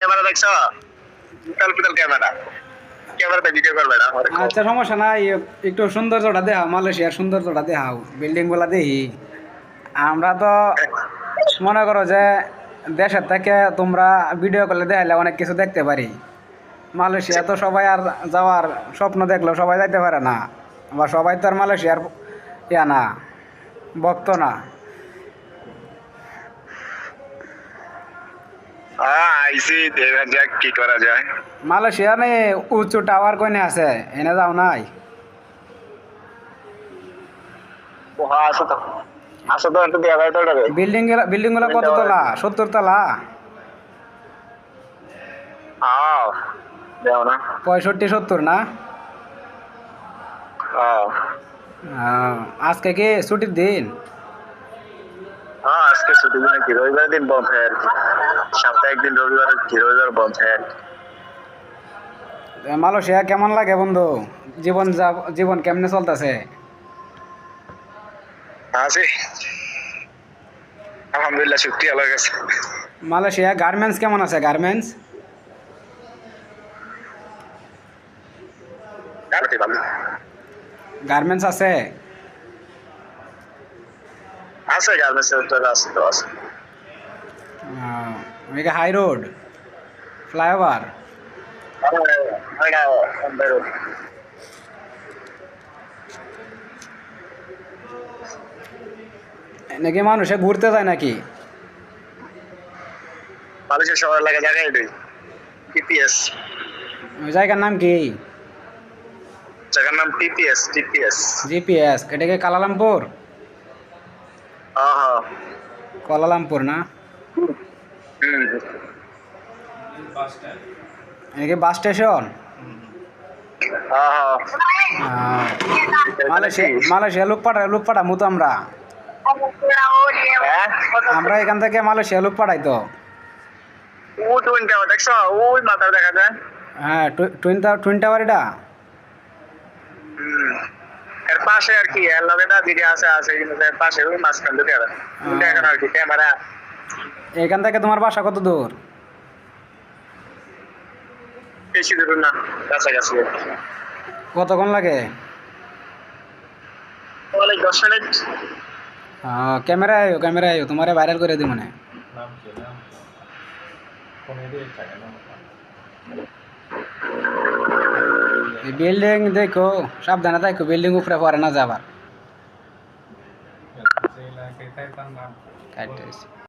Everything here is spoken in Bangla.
ক্যামেরা দেখছো? পিতল পিতল ক্যামেরা। ক্যামেরাতে ভিডিও করবে না আমার। আচ্ছা সমস্যা নাই, একটু সৌন্দর্যটা দেখাও, মালয়েশিয়ার সৌন্দর্যটা দেখাও, বিল্ডিং গুলা দেখি। আমরা তো মনে করো যে দেশের থেকে তোমরা ভিডিও করলে দেখাইলে অনেক কিছু দেখতে পারি। মালয়েশিয়া তো সবাই আর যাওয়ার স্বপ্ন দেখলেও সবাই যাইতে পারে না, বা সবাই তো আর মালয়েশিয়ার ইয়া না, ভক্ত না। আইসি দেখা যাক কি করা যায়। মালয়েশিয়া নিয়ে উঁচু টাওয়ার কইনে আছে, এনে যাও নাই? ও হ্যাঁ আসো তো। আসো তো একটু দেখা যায় তো ওটাকে। বিল্ডিং গুলো কত তলা? 70 তলা? আও দেও না। 65 70 না? আও আহ, আজকে কি ছুটির দিন? হ্যাঁ আজকে ছুটি দিনে কি রবিবার দিন বন্ধ হয় আর কি। সপ্তাহে একদিন রবিবার কি রবিবার বন্ধ হয় আর কি। মালয়েশিয়া কেমন লাগে বন্ধু? জীবন কেমনে চলতেছে? আছে আলহামদুলিল্লাহ শুক্রিয়া আল্লাহর কাছে। মালয়েশিয়া গার্মেন্টস কেমন আছে? গার্মেন্টস মোটামুটি ভালো গার্মেন্টস আছে? আছে গার্মেন্টস সেক্টর আছে তো আছে। ওইদিকে হাই রোড, ফ্লাইওভার। নাকি মানুষে ঘুরতে যায় নাকি? মানুষের শহর লাগা জায়গায় এটাই টিপিএস। ওই জায়গার নাম কি? জায়গার নাম টিপিএস টিপিএস। জিপিএস? এটা কি কালালামপুর? হ্যাঁ হ্যাঁ। কুয়ালালামপুর না? হুম এটা কি বাস স্টেশন? হ্যাঁ হ্যাঁ। মালয়েশিয়া লোক পাঠামু তো আমরা। হ্যাঁ আমরা এখান থেকে মালয়েশিয়া লোক পাঠাই তো। ও টুইন টাওয়ার দেখছো? ওই মাথা দেখা যায়। হ্যাঁ, টুইন টাওয়ার এটা। হুম এর পাশে আর কি এর লগে না দিকে আছে আছে কিন্তু এর পাশে ওই মাঝখান দুটো আর দেখেন আর কি ক্যামেরা। এখান থেকে তোমার বাসা কত দূর? বেশি দূর না, কাছাকাছি। কতক্ষণ লাগে? অনেক 10 মিনিট। ক্যামেরায় আয়ো, তোমারে ভাইরাল করে দিই মনে। বিল্ডিং দেখো, সাবধানে দেখো, বিল্ডিং উপরে পড়ে না যাবার। কাটতেছি।